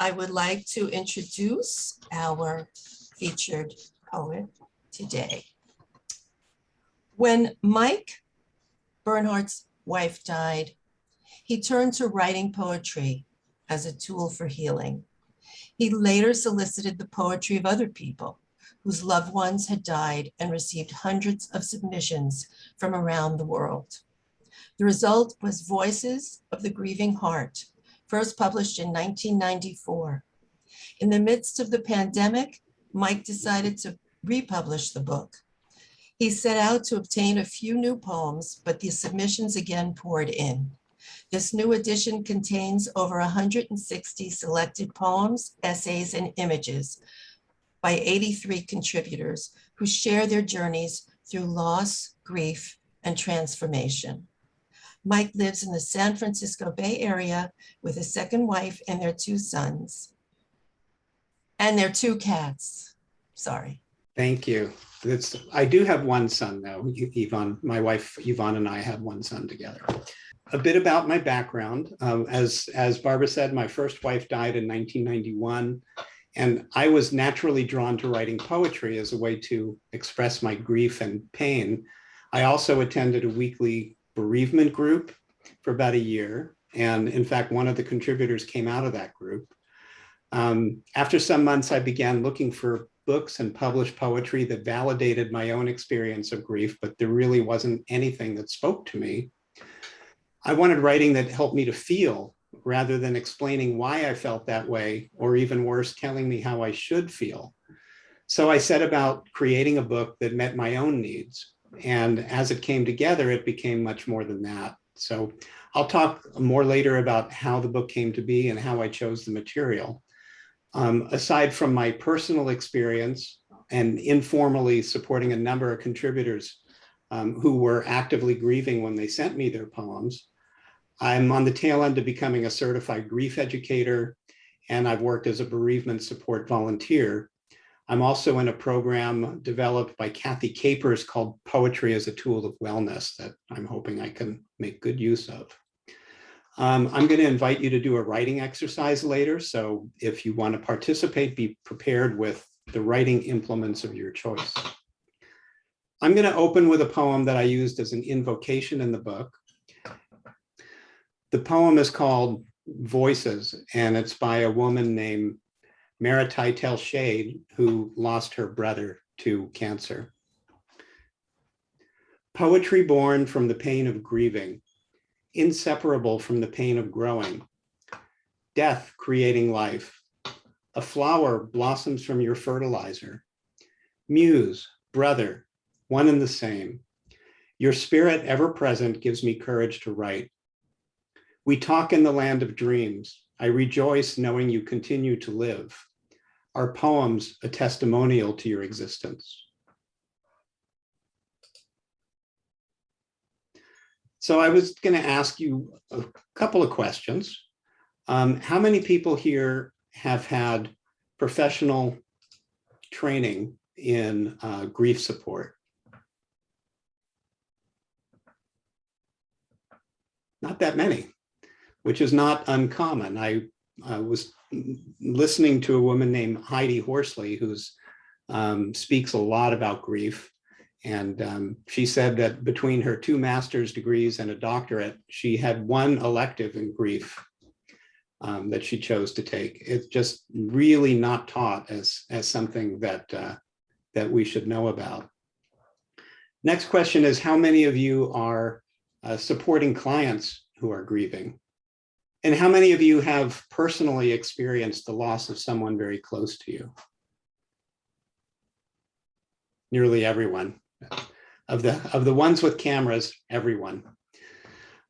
I would like to introduce our featured poet today. When Mike, Bernhardt's wife, died, he turned to writing poetry as a tool for healing. He later solicited the poetry of other people whose loved ones had died and received hundreds of submissions from around the world. The result was Voices of the Grieving Heart, first published in 1994. In the midst of the pandemic, Mike decided to republish the book. He set out to obtain a few new poems, but the submissions again poured in. This new edition contains over 160 selected poems, essays, and images by 83 contributors who share their journeys through loss, grief, and transformation. Mike lives in the San Francisco Bay Area with his second wife and their 2 sons. And their 2 cats. Sorry. Thank you. I do have 1 son, though. Yvonne, my wife, Yvonne, and I have 1 son together. A bit about my background. As Barbara said, my first wife died in 1991, and I was naturally drawn to writing poetry as a way to express my grief and pain. I also attended a weekly bereavement group for about a year, and in fact, one of the contributors came out of that group. After some months, I began looking for books and published poetry that validated my own experience of grief, but there really wasn't anything that spoke to me. I wanted writing that helped me to feel rather than explaining why I felt that way, or even worse, telling me how I should feel. So I set about creating a book that met my own needs. And as it came together, it became much more than that. So I'll talk more later about how the book came to be and how I chose the material. Aside from my personal experience and informally supporting a number of contributors who were actively grieving when they sent me their poems, I'm on the tail end of becoming a certified grief educator, and I've worked as a bereavement support volunteer. I'm also in a program developed by Kathy Capers called Poetry as a Tool of Wellness that I'm hoping I can make good use of. I'm going to invite you to do a writing exercise later, so if you want to participate, be prepared with the writing implements of your choice. I'm going to open with a poem that I used as an invocation in the book. The poem is called Voices, and it's by a woman named Maritai Shade, who lost her brother to cancer. Poetry born from the pain of grieving, inseparable from the pain of growing. Death creating life. A flower blossoms from your fertilizer. Muse, brother, one and the same. Your spirit ever present gives me courage to write. We talk in the land of dreams. I rejoice knowing you continue to live. Our poems a testimonial to your existence. So I was going to ask you a couple of questions. How many people here have had professional training in grief support? Not that many, which is not uncommon. I was listening to a woman named Heidi Horsley, who speaks a lot about grief. And she said that between her 2 master's degrees and a doctorate, she had 1 elective in grief that she chose to take. It's just really not taught as something that we should know about. Next question is, how many of you are supporting clients who are grieving? And how many of you have personally experienced the loss of someone very close to you? Nearly everyone. Of the ones with cameras, everyone.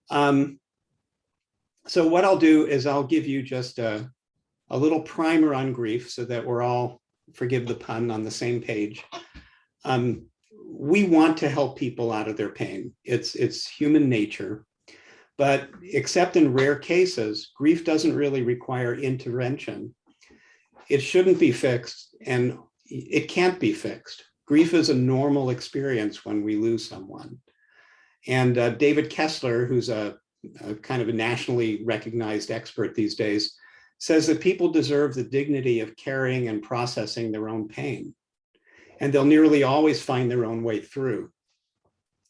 So what I'll do is I'll give you just a little primer on grief so that we're all, forgive the pun, on the same page. We want to help people out of their pain. It's human nature. But except in rare cases, grief doesn't really require intervention. It shouldn't be fixed, and it can't be fixed. Grief is a normal experience when we lose someone. And David Kessler, who's a kind of a nationally recognized expert these days, says that people deserve the dignity of carrying and processing their own pain, and they'll nearly always find their own way through.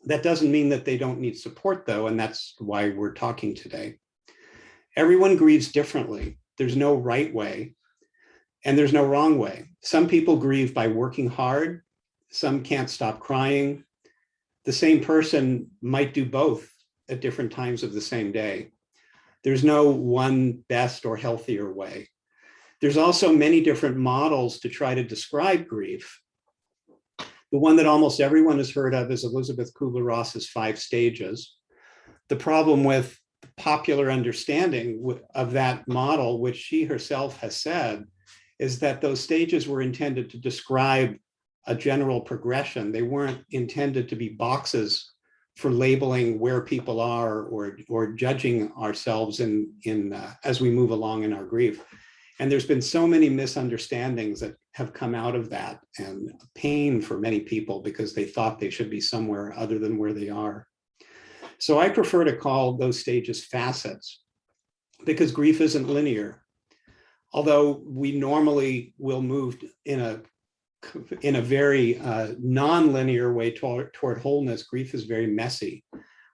That doesn't mean that they don't need support, though, and that's why we're talking today. Everyone grieves differently. There's no right way, and there's no wrong way. Some people grieve by working hard. Some can't stop crying. The same person might do both at different times of the same day. There's no one best or healthier way. There's also many different models to try to describe grief. The one that almost everyone has heard of is Elizabeth Kubler-Ross's 5 stages. The problem with the popular understanding of that model, which she herself has said, is that those stages were intended to describe a general progression. They weren't intended to be boxes for labeling where people are or judging ourselves as we move along in our grief. And there's been so many misunderstandings that have come out of that, and pain for many people because they thought they should be somewhere other than where they are. So I prefer to call those stages facets, because grief isn't linear. Although we normally will move in a very non-linear way toward wholeness, grief is very messy.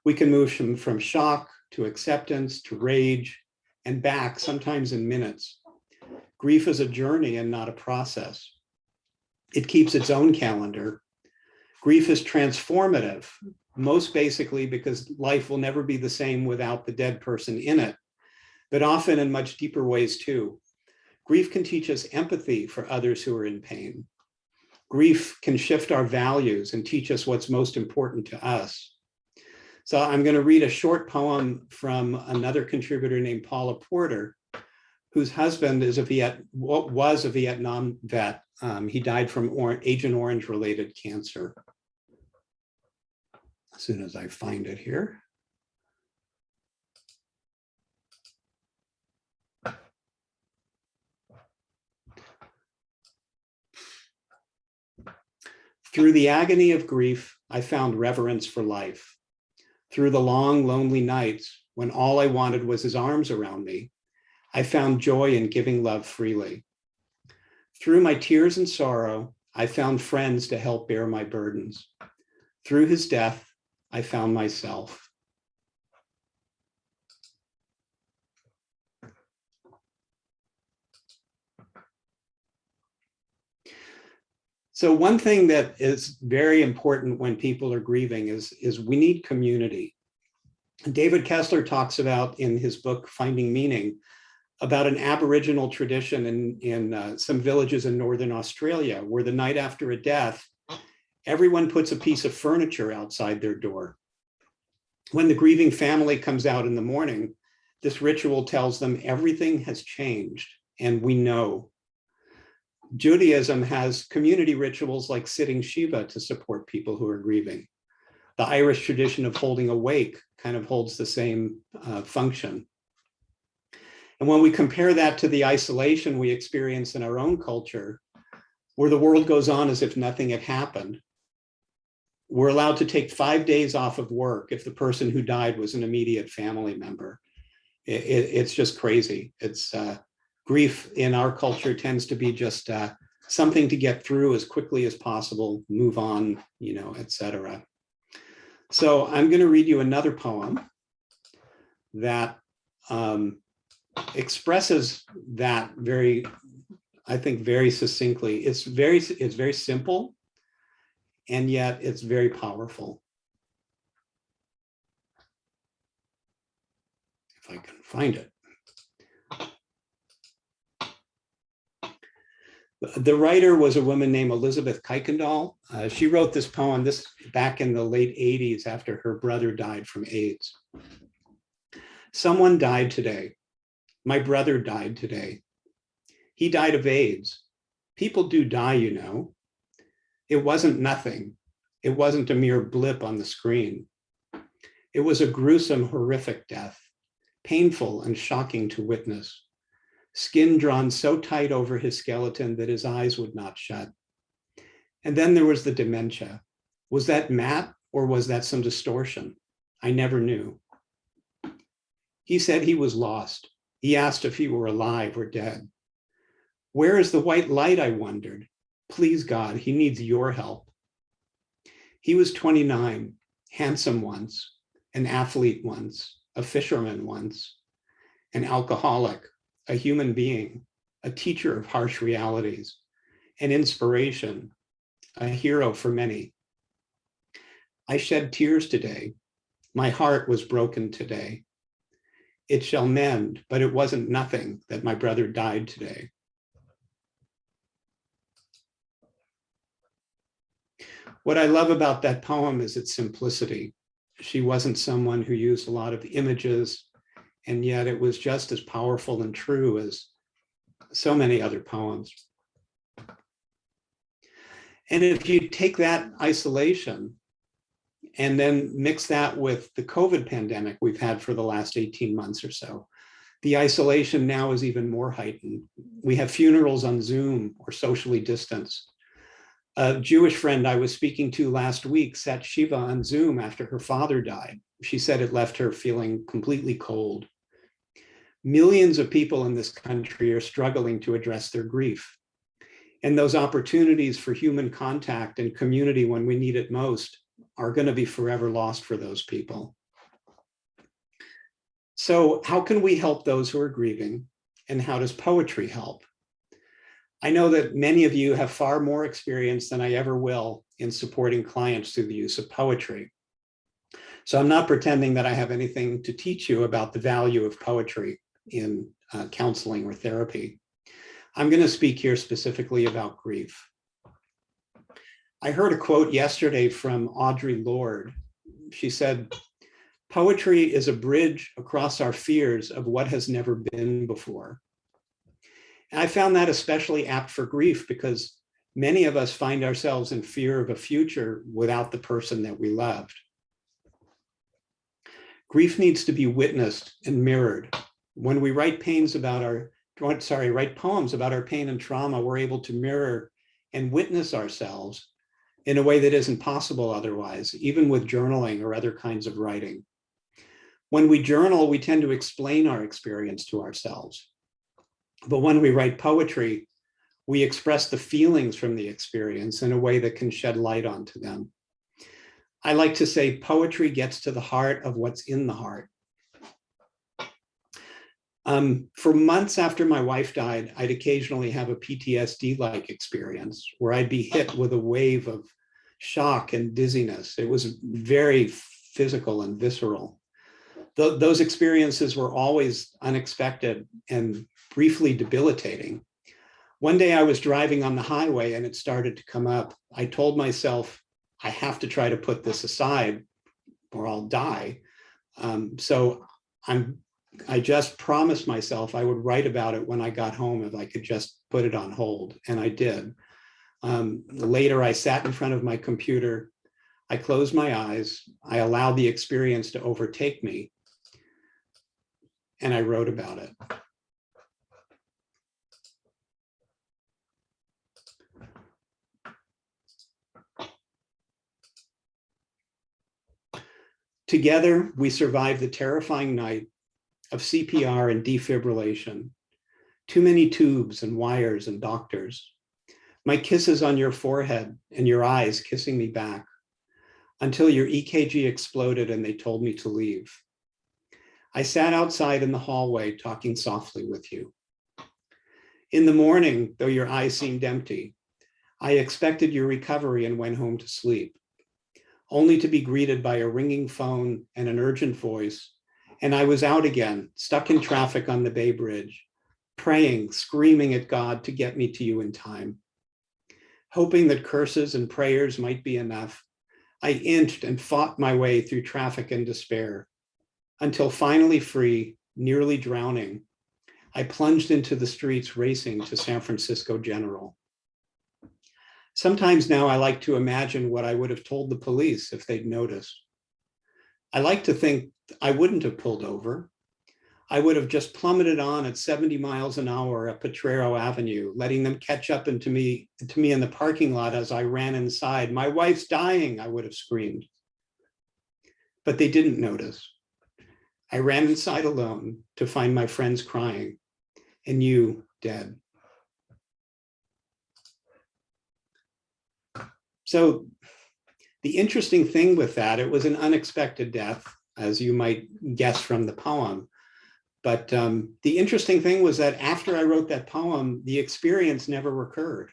We can move from shock to acceptance to rage and back, sometimes in minutes. Grief is a journey and not a process. It keeps its own calendar. Grief is transformative, most basically because life will never be the same without the dead person in it, but often in much deeper ways too. Grief can teach us empathy for others who are in pain. Grief can shift our values and teach us what's most important to us. So I'm going to read a short poem from another contributor named Paula Porter, whose husband was a Vietnam vet. He died from Agent Orange related cancer. As soon as I find it here. Through the agony of grief, I found reverence for life. Through the long, lonely nights, when all I wanted was his arms around me, I found joy in giving love freely. Through my tears and sorrow, I found friends to help bear my burdens. Through his death, I found myself. So one thing that is very important when people are grieving is we need community. David Kessler talks about in his book, Finding Meaning, about an Aboriginal tradition in some villages in Northern Australia, where the night after a death, everyone puts a piece of furniture outside their door. When the grieving family comes out in the morning, this ritual tells them everything has changed, and we know. Judaism has community rituals like sitting Shiva to support people who are grieving. The Irish tradition of holding a wake kind of holds the same function. And when we compare that to the isolation we experience in our own culture, where the world goes on as if nothing had happened, we're allowed to take 5 days off of work if the person who died was an immediate family member. It's just crazy. It's grief in our culture tends to be just something to get through as quickly as possible, move on, etc. So I'm going to read you another poem that expresses that I think very succinctly. It's very simple, and yet it's very powerful. If I can find it. The writer was a woman named Elizabeth Kaikendoll. She wrote this poem back in the late 80s after her brother died from AIDS. Someone died today. My brother died today. He died of AIDS. People do die, you know. It wasn't nothing. It wasn't a mere blip on the screen. It was a gruesome, horrific death, painful and shocking to witness. Skin drawn so tight over his skeleton that his eyes would not shut. And then there was the dementia. Was that Matt or was that some distortion? I never knew. He said he was lost. He asked if he were alive or dead. Where is the white light, I wondered. Please, God, he needs your help. He was 29, handsome once, an athlete once, a fisherman once, an alcoholic, a human being, a teacher of harsh realities, an inspiration, a hero for many. I shed tears today. My heart was broken today. It shall mend, but it wasn't nothing that my brother died today. What I love about that poem is its simplicity. She wasn't someone who used a lot of images, and yet it was just as powerful and true as so many other poems. And if you take that isolation and then mix that with the COVID pandemic we've had for the last 18 months or so, the isolation now is even more heightened. We have funerals on Zoom or socially distanced. A Jewish friend I was speaking to last week sat Shiva on Zoom after her father died. She said it left her feeling completely cold. Millions of people in this country are struggling to address their grief. And those opportunities for human contact and community when we need it most are going to be forever lost for those people. So how can we help those who are grieving, and how does poetry help? I know that many of you have far more experience than I ever will in supporting clients through the use of poetry. So I'm not pretending that I have anything to teach you about the value of poetry in counseling or therapy. I'm going to speak here specifically about grief. I heard a quote yesterday from Audre Lorde. She said, "Poetry is a bridge across our fears of what has never been before." And I found that especially apt for grief because many of us find ourselves in fear of a future without the person that we loved. Grief needs to be witnessed and mirrored. When we write poems about our pain and trauma, we're able to mirror and witness ourselves in a way that isn't possible otherwise, even with journaling or other kinds of writing. When we journal, we tend to explain our experience to ourselves. But when we write poetry, we express the feelings from the experience in a way that can shed light onto them. I like to say poetry gets to the heart of what's in the heart. For months after my wife died, I'd occasionally have a PTSD-like experience where I'd be hit with a wave of shock and dizziness. It was very physical and visceral. Those experiences were always unexpected and briefly debilitating. One day I was driving on the highway and it started to come up. I told myself, I have to try to put this aside or I'll die. So I just promised myself I would write about it when I got home if I could just put it on hold, and I did. Later, I sat in front of my computer, I closed my eyes, I allowed the experience to overtake me, and I wrote about it. Together, we survived the terrifying night of CPR and defibrillation, too many tubes and wires and doctors, my kisses on your forehead and your eyes kissing me back, until your EKG exploded and they told me to leave. I sat outside in the hallway talking softly with you. In the morning, though your eyes seemed empty, I expected your recovery and went home to sleep, only to be greeted by a ringing phone and an urgent voice. And I was out again, stuck in traffic on the Bay Bridge, praying, screaming at God to get me to you in time. Hoping that curses and prayers might be enough, I inched and fought my way through traffic and despair, until finally free, nearly drowning, I plunged into the streets racing to San Francisco General. Sometimes now I like to imagine what I would have told the police if they'd noticed. I like to think I wouldn't have pulled over. I would have just plummeted on at 70 miles an hour up Potrero Avenue, letting them catch up to me in the parking lot as I ran inside. My wife's dying, I would have screamed. But they didn't notice. I ran inside alone to find my friends crying and you dead. So the interesting thing with that, it was an unexpected death, as you might guess from the poem. But the interesting thing was that after I wrote that poem, the experience never recurred.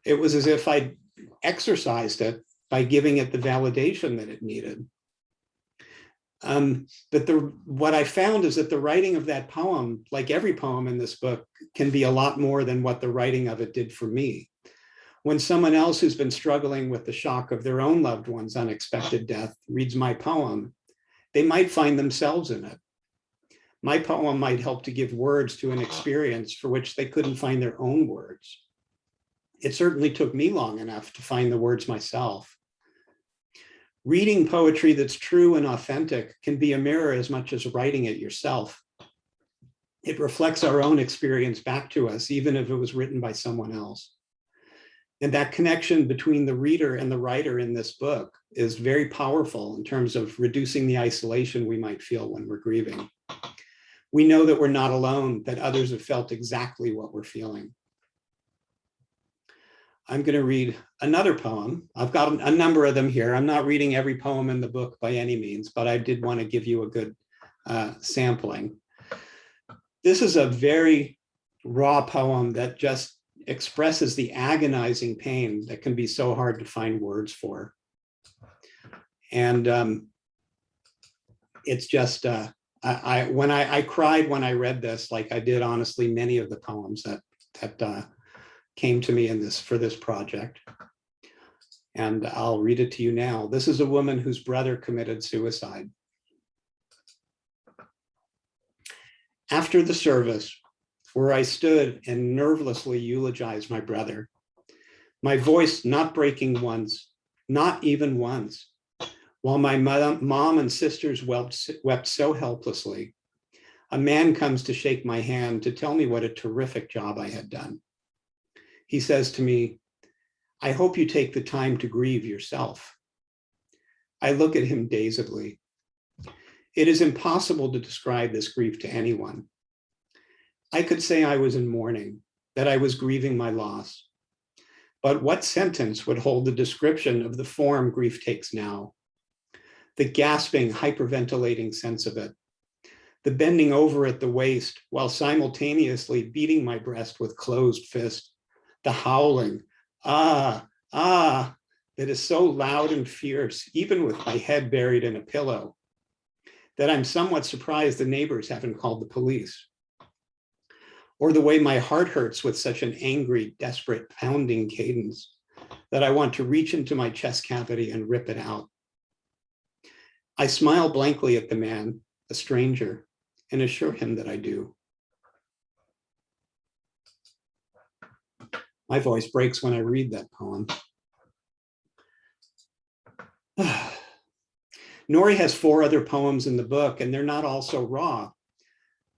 It was as if I exercised it by giving it the validation that it needed. But what I found is that the writing of that poem, like every poem in this book, can be a lot more than what the writing of it did for me. When someone else who's been struggling with the shock of their own loved one's unexpected death reads my poem, they might find themselves in it. My poem might help to give words to an experience for which they couldn't find their own words. It certainly took me long enough to find the words myself. Reading poetry that's true and authentic can be a mirror as much as writing it yourself. It reflects our own experience back to us, even if it was written by someone else. And that connection between the reader and the writer in this book is very powerful in terms of reducing the isolation we might feel when we're grieving. We know that we're not alone, that others have felt exactly what we're feeling. I'm going to read another poem. I've got a number of them here. I'm not reading every poem in the book by any means, but I did want to give you a good sampling. This is a very raw poem that just expresses the agonizing pain that can be so hard to find words for. And it's just, I cried when I read this, like I did honestly many of the poems that came to me for this project. And I'll read it to you now. This is a woman whose brother committed suicide. After the service, where I stood and nervelessly eulogized my brother, my voice not breaking once, not even once, while my mom and sisters wept so helplessly, a man comes to shake my hand to tell me what a terrific job I had done. He says to me, "I hope you take the time to grieve yourself." I look at him dazedly. It is impossible to describe this grief to anyone. I could say I was in mourning, that I was grieving my loss. But what sentence would hold the description of the form grief takes now? The gasping, hyperventilating sense of it, the bending over at the waist while simultaneously beating my breast with closed fist, the howling, ah, ah, that is so loud and fierce, even with my head buried in a pillow, that I'm somewhat surprised the neighbors haven't called the police. Or the way my heart hurts with such an angry, desperate, pounding cadence that I want to reach into my chest cavity and rip it out. I smile blankly at the man, a stranger, and assure him that I do. My voice breaks when I read that poem. Nori has 4 other poems in the book, and they're not all so raw,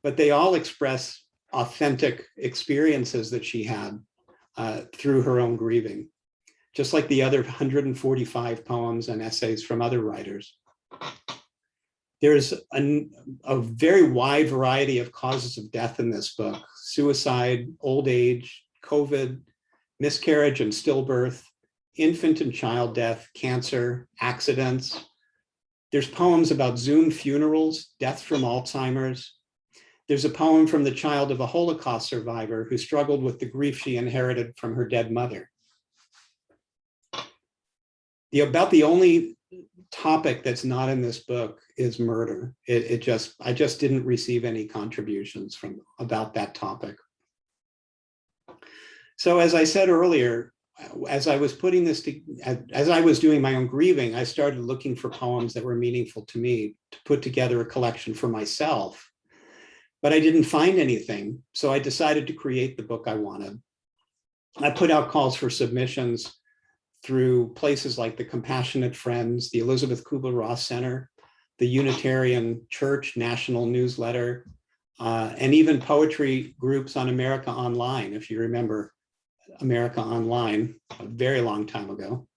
but they all express authentic experiences that she had through her own grieving, just like the other 145 poems and essays from other writers. There's a very wide variety of causes of death in this book: suicide, old age, COVID, miscarriage and stillbirth, infant and child death, cancer, accidents. There's poems about Zoom funerals, death from Alzheimer's. There's a poem from the child of a Holocaust survivor who struggled with the grief she inherited from her dead mother. About the only topic that's not in this book is murder. I just didn't receive any contributions about that topic. So as I said earlier, as I was doing my own grieving, I started looking for poems that were meaningful to me to put together a collection for myself. But I didn't find anything, so I decided to create the book I wanted. I put out calls for submissions through places like the Compassionate Friends, the Elizabeth Kubler-Ross Center, the Unitarian Church National Newsletter, and even poetry groups on America Online, if you remember America Online, a very long time ago.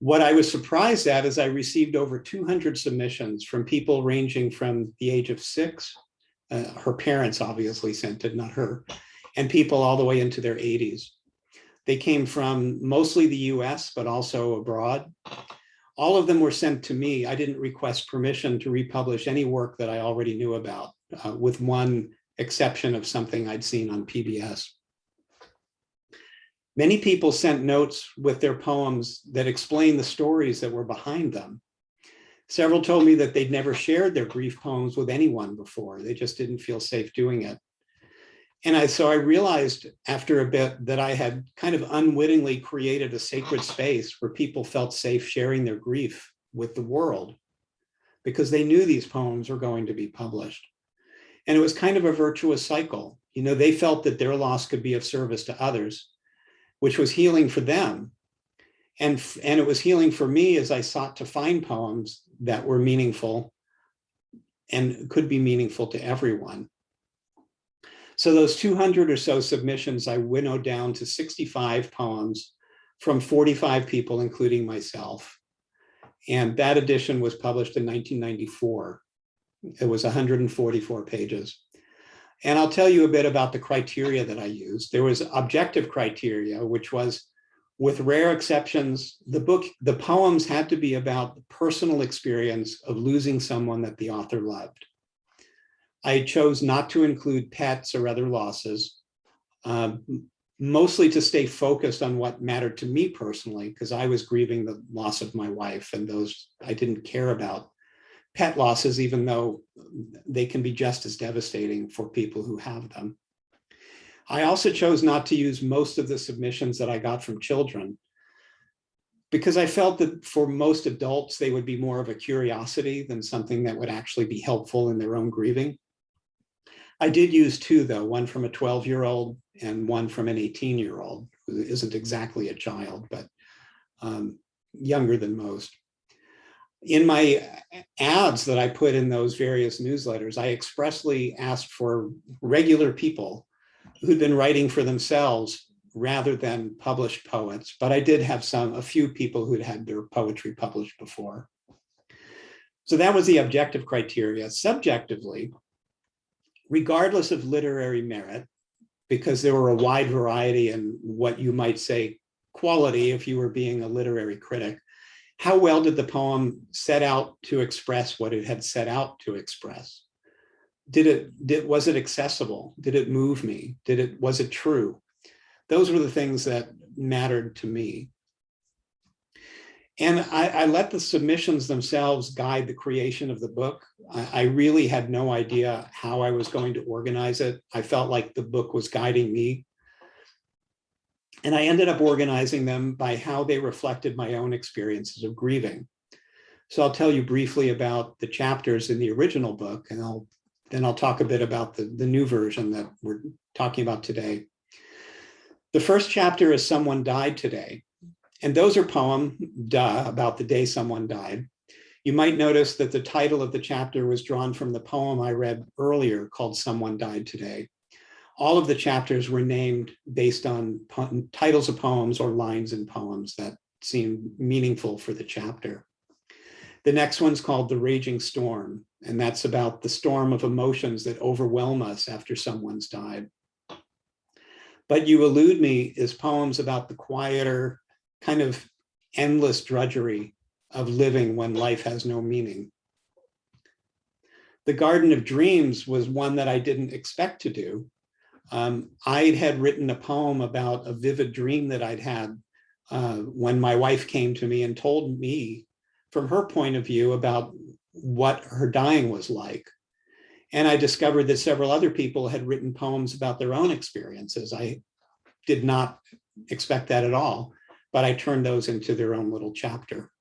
What I was surprised at is I received over 200 submissions from people ranging from the age of 6, her parents obviously sent it, not her, and people all the way into their 80s. They came from mostly the US, but also abroad. All of them were sent to me. I didn't request permission to republish any work that I already knew about, with one exception of something I'd seen on PBS. Many people sent notes with their poems that explained the stories that were behind them. Several told me that they'd never shared their grief poems with anyone before. They just didn't feel safe doing it. And so I realized after a bit that I had kind of unwittingly created a sacred space where people felt safe sharing their grief with the world because they knew these poems were going to be published. And it was kind of a virtuous cycle. You know, they felt that their loss could be of service to others, which was healing for them. And it was healing for me as I sought to find poems that were meaningful and could be meaningful to everyone. So those 200 or so submissions, I winnowed down to 65 poems from 45 people, including myself. And that edition was published in 1994. It was 144 pages. And I'll tell you a bit about the criteria that I used. There was objective criteria, which was, with rare exceptions, the poems had to be about the personal experience of losing someone that the author loved. I chose not to include pets or other losses, mostly to stay focused on what mattered to me personally, because I was grieving the loss of my wife, and those I didn't care about pet losses, even though they can be just as devastating for people who have them. I also chose not to use most of the submissions that I got from children, because I felt that for most adults, they would be more of a curiosity than something that would actually be helpful in their own grieving. I did use 2, though, one from a 12-year-old and one from an 18-year-old, who isn't exactly a child, but younger than most. In my ads that I put in those various newsletters, I expressly asked for regular people who'd been writing for themselves rather than published poets, but I did have a few people who'd had their poetry published before. So that was the objective criteria. Subjectively, regardless of literary merit, because there were a wide variety in what you might say quality if you were being a literary critic, how well did the poem set out to express what it had set out to express? Was it accessible? Did it move me? Was it true? Those were the things that mattered to me. And I let the submissions themselves guide the creation of the book. I really had no idea how I was going to organize it. I felt like the book was guiding me. And I ended up organizing them by how they reflected my own experiences of grieving. So I'll tell you briefly about the chapters in the original book, and then I'll talk a bit about the new version that we're talking about today. The first chapter is Someone Died Today. And those are poems, about the day someone died. You might notice that the title of the chapter was drawn from the poem I read earlier called Someone Died Today. All of the chapters were named based on titles of poems or lines in poems that seemed meaningful for the chapter. The next one's called The Raging Storm, and that's about the storm of emotions that overwhelm us after someone's died. But You Elude Me is poems about the quieter, kind of endless drudgery of living when life has no meaning. The Garden of Dreams was one that I didn't expect to do. I had written a poem about a vivid dream that I'd had when my wife came to me and told me from her point of view about what her dying was like. And I discovered that several other people had written poems about their own experiences. I did not expect that at all, but I turned those into their own little chapter.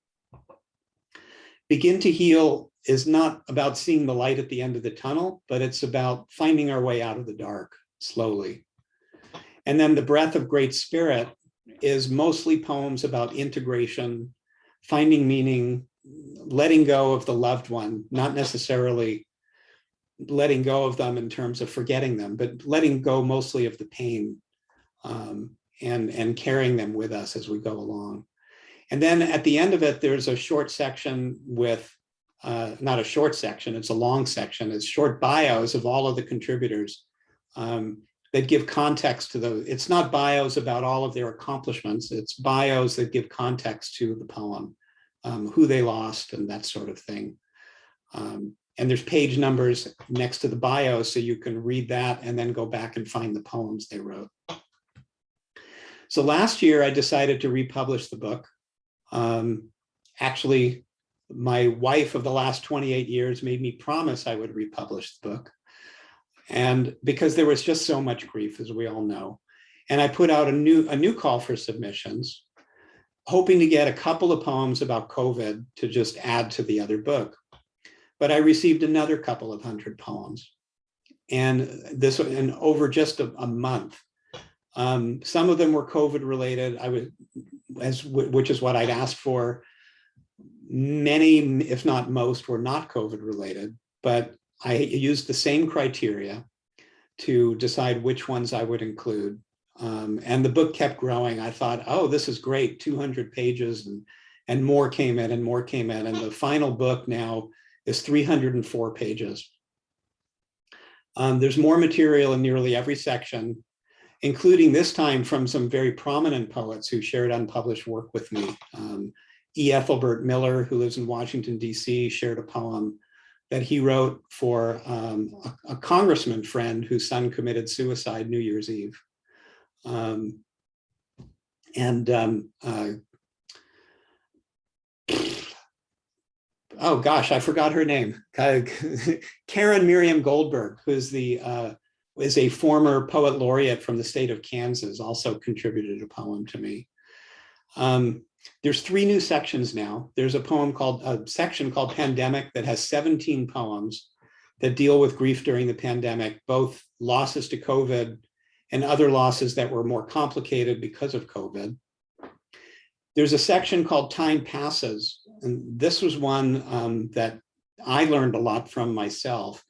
Begin to Heal is not about seeing the light at the end of the tunnel, but it's about finding our way out of the dark slowly. And then The Breath of Great Spirit is mostly poems about integration, finding meaning, letting go of the loved one, not necessarily letting go of them in terms of forgetting them, but letting go mostly of the pain and carrying them with us as we go along. And then at the end of it, there's a short section with, not a short section, it's a long section. It's short bios of all of the contributors that give context to those. It's not bios about all of their accomplishments. It's bios that give context to the poem, who they lost and that sort of thing. And there's page numbers next to the bio, so you can read that and then go back and find the poems they wrote. So last year, I decided to republish the book. Actually, my wife of the last 28 years made me promise I would republish the book. And because there was just so much grief, as we all know. And I put out a new call for submissions, hoping to get a couple of poems about COVID to just add to the other book. But I received another couple of hundred poems. And this and over just a month. Some of them were COVID related, which is what I'd asked for. Many, if not most, were not COVID related, but I used the same criteria to decide which ones I would include. And the book kept growing. I thought, oh, this is great, 200 pages, and more came in and more came in. And the final book now is 304 pages. There's more material in nearly every section, including this time from some very prominent poets who shared unpublished work with me. E. Ethelbert Miller, who lives in Washington, D.C., shared a poem that he wrote for a congressman friend whose son committed suicide New Year's Eve. Oh gosh, I forgot her name. Karen Miriam Goldberg, who's is a former poet laureate from the state of Kansas, also contributed a poem to me. There's 3 new sections now. There's a section called Pandemic that has 17 poems that deal with grief during the pandemic, both losses to COVID and other losses that were more complicated because of COVID. There's a section called Time Passes, and this was one that I learned a lot from myself.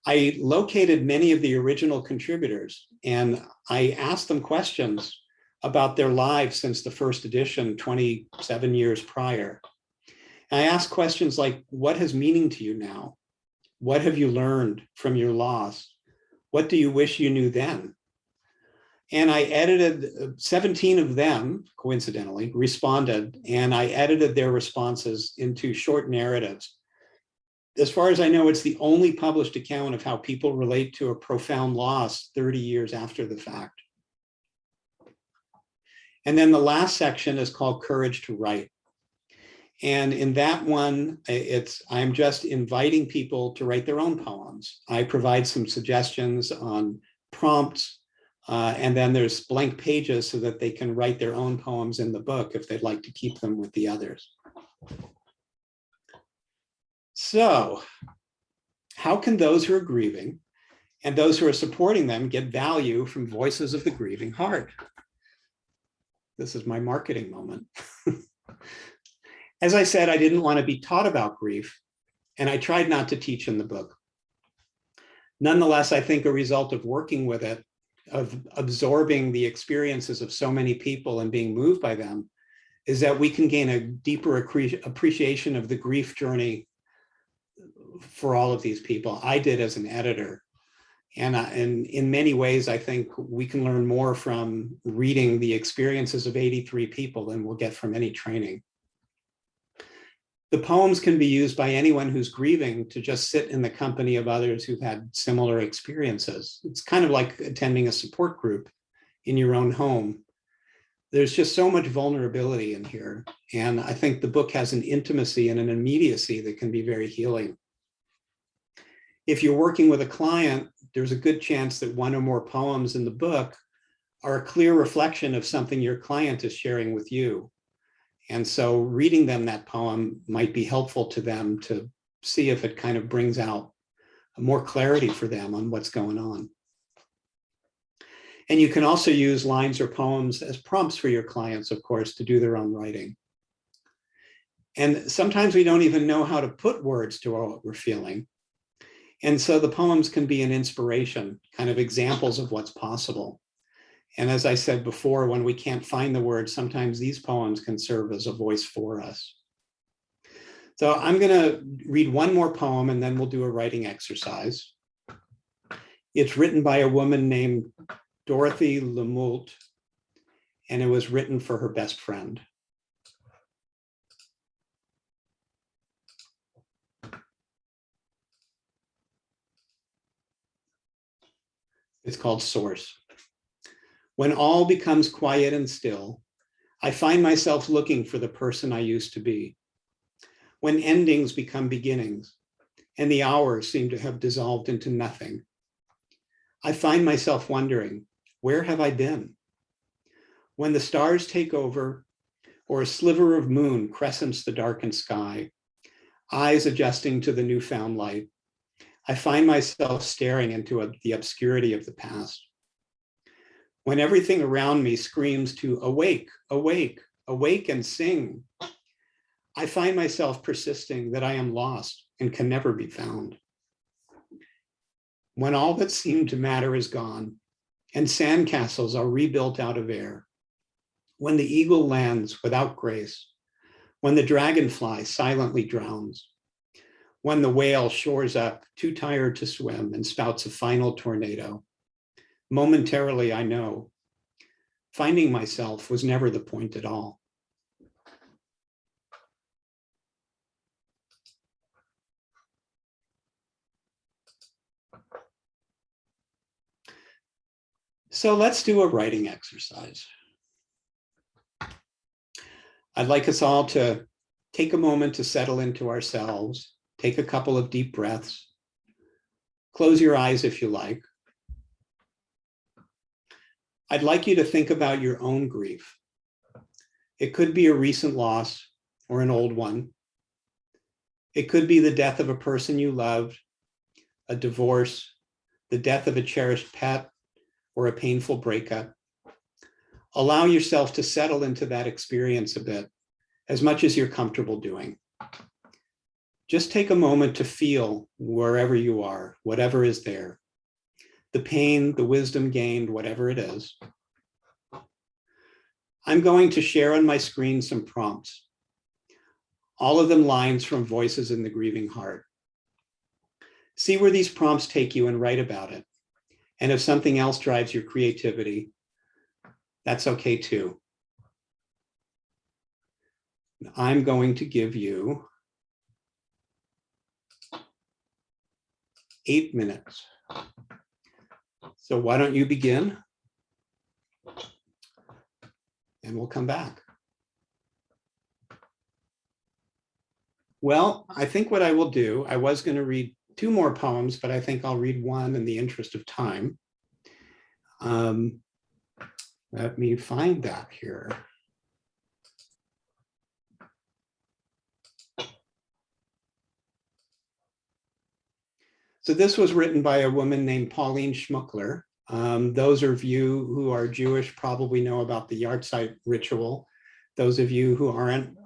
I located many of the original contributors and I asked them questions about their lives since the first edition 27 years prior. And I asked questions like, what has meaning to you now? What have you learned from your loss? What do you wish you knew then? And I edited 17 of them, coincidentally, responded, and I edited their responses into short narratives. As far as I know, it's the only published account of how people relate to a profound loss 30 years after the fact. And then the last section is called Courage to Write. And in that one, I'm just inviting people to write their own poems. I provide some suggestions on prompts, and then there's blank pages so that they can write their own poems in the book if they'd like to keep them with the others. So, how can those who are grieving and those who are supporting them get value from Voices of the Grieving Heart? This is my marketing moment. As I said, I didn't want to be taught about grief, and I tried not to teach in the book. Nonetheless, I think a result of working with it, of absorbing the experiences of so many people and being moved by them, is that we can gain a deeper appreciation of the grief journey for all of these people. I did as an editor. And in many ways, I think we can learn more from reading the experiences of 83 people than we'll get from any training. The poems can be used by anyone who's grieving to just sit in the company of others who've had similar experiences. It's kind of like attending a support group in your own home. There's just so much vulnerability in here. And I think the book has an intimacy and an immediacy that can be very healing. If you're working with a client, there's a good chance that one or more poems in the book are a clear reflection of something your client is sharing with you. And so reading them that poem might be helpful to them to see if it kind of brings out more clarity for them on what's going on. And you can also use lines or poems as prompts for your clients, of course, to do their own writing. And sometimes we don't even know how to put words to what we're feeling. And so the poems can be an inspiration, kind of examples of what's possible. And as I said before, when we can't find the words, sometimes these poems can serve as a voice for us. So I'm going to read one more poem and then we'll do a writing exercise. It's written by a woman named Dorothy Lemoult, and it was written for her best friend. It's called Source. When all becomes quiet and still, I find myself looking for the person I used to be. When endings become beginnings and the hours seem to have dissolved into nothing, I find myself wondering, where have I been? When the stars take over or a sliver of moon crescents the darkened sky, eyes adjusting to the newfound light, I find myself staring into the obscurity of the past. When everything around me screams to awake, awake, awake and sing, I find myself persisting that I am lost and can never be found. When all that seemed to matter is gone and sandcastles are rebuilt out of air, when the eagle lands without grace, when the dragonfly silently drowns, when the whale shores up too tired to swim and spouts a final tornado, momentarily I know finding myself was never the point at all. So let's do a writing exercise. I'd like us all to take a moment to settle into ourselves, take a couple of deep breaths, close your eyes if you like. I'd like you to think about your own grief. It could be a recent loss or an old one. It could be the death of a person you loved, a divorce, the death of a cherished pet, or a painful breakup. Allow yourself to settle into that experience a bit, as much as you're comfortable doing. Just take a moment to feel wherever you are, whatever is there. The pain, the wisdom gained, whatever it is. I'm going to share on my screen some prompts, all of them lines from Voices in the Grieving Heart. See where these prompts take you and write about it. And if something else drives your creativity, that's okay too. I'm going to give you 8 minutes. So why don't you begin? And we'll come back. Well, I think what I will do, I was going to read 2 more poems, but I think I'll read one in the interest of time. Let me find that here. So this was written by a woman named Pauline Schmuckler. Those of you who are Jewish probably know about the Yahrzeit ritual. Those of you who aren't,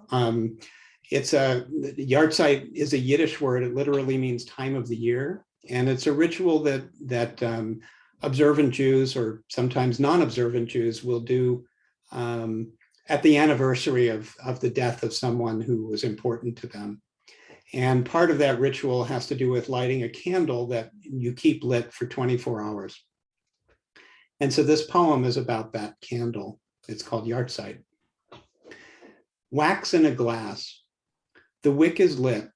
Yahrzeit is a Yiddish word. It literally means time of the year. And it's a ritual that observant Jews or sometimes non-observant Jews will do at the anniversary of the death of someone who was important to them. And part of that ritual has to do with lighting a candle that you keep lit for 24 hours. And so this poem is about that candle. It's called Yahrzeit. Wax in a glass. The wick is lit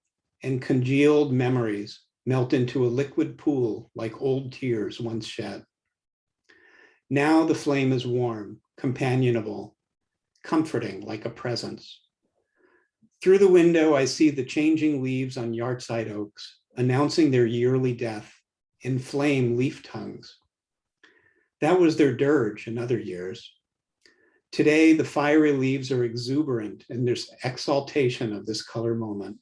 and congealed memories melt into a liquid pool like old tears once shed. Now the flame is warm, companionable, comforting like a presence. Through the window, I see the changing leaves on Yahrzeit oaks, announcing their yearly death in flame leaf tongues. That was their dirge in other years. Today, the fiery leaves are exuberant and there's exaltation of this color moment.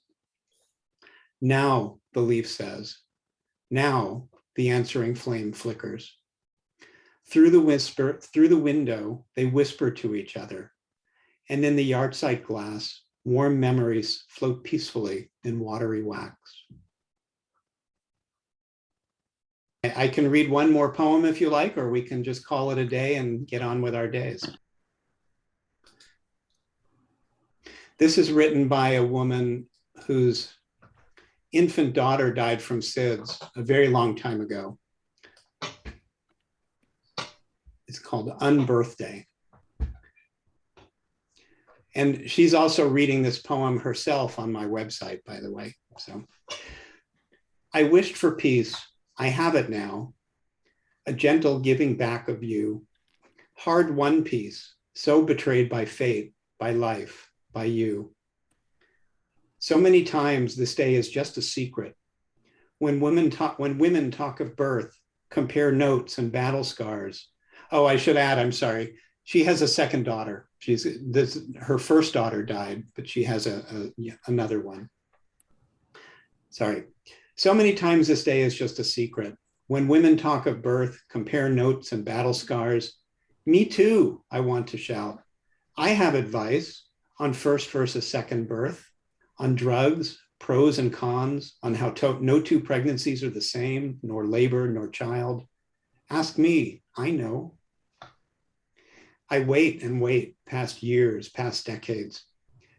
Now, the leaf says, now the answering flame flickers. Through the window, they whisper to each other. And in the Yahrzeit glass, warm memories float peacefully in watery wax. I can read one more poem if you like, or we can just call it a day and get on with our days. This is written by a woman whose infant daughter died from SIDS a very long time ago. It's called Unbirthday. And she's also reading this poem herself on my website, by the way. So, I wished for peace. I have it now. A gentle giving back of you. Hard-won peace, so betrayed by fate, by life, by you. So many times this day is just a secret. When women talk of birth, compare notes and battle scars. Oh, I should add, I'm sorry. She has a second daughter. Her first daughter died, but she has another one. Sorry. So many times this day is just a secret. When women talk of birth, compare notes and battle scars. Me too, I want to shout. I have advice on first versus second birth, on drugs, pros and cons, on how no two pregnancies are the same, nor labor, nor child. Ask me, I know. I wait and wait past years, past decades,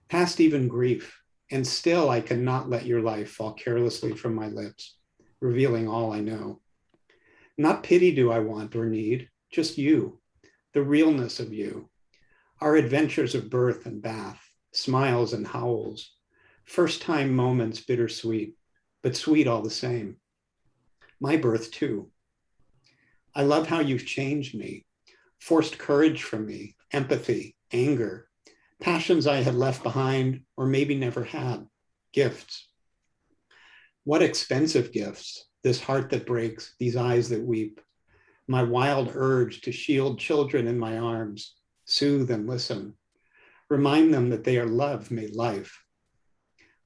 past even grief, and still I cannot let your life fall carelessly from my lips, revealing all I know. Not pity do I want or need, just you, the realness of you, our adventures of birth and bath, smiles and howls, first time moments bittersweet, but sweet all the same. My birth too. I love how you've changed me, forced courage from me, empathy, anger, passions I had left behind or maybe never had, gifts. What expensive gifts, this heart that breaks, these eyes that weep, my wild urge to shield children in my arms, soothe and listen, remind them that they are love made life.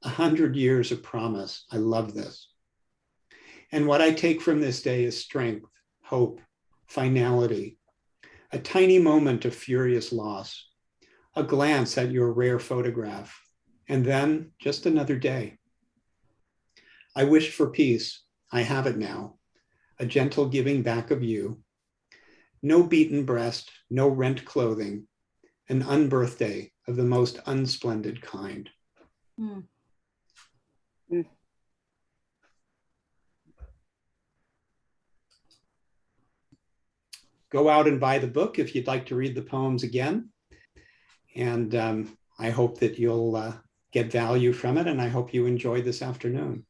100 years of promise, I love this. And what I take from this day is strength, hope, finality, a tiny moment of furious loss, a glance at your rare photograph, and then just another day. I wished for peace, I have it now, a gentle giving back of you, no beaten breast, no rent clothing, an unbirthday of the most unsplendid kind. Mm. Go out and buy the book if you'd like to read the poems again. And I hope that you'll get value from it, and I hope you enjoy this afternoon.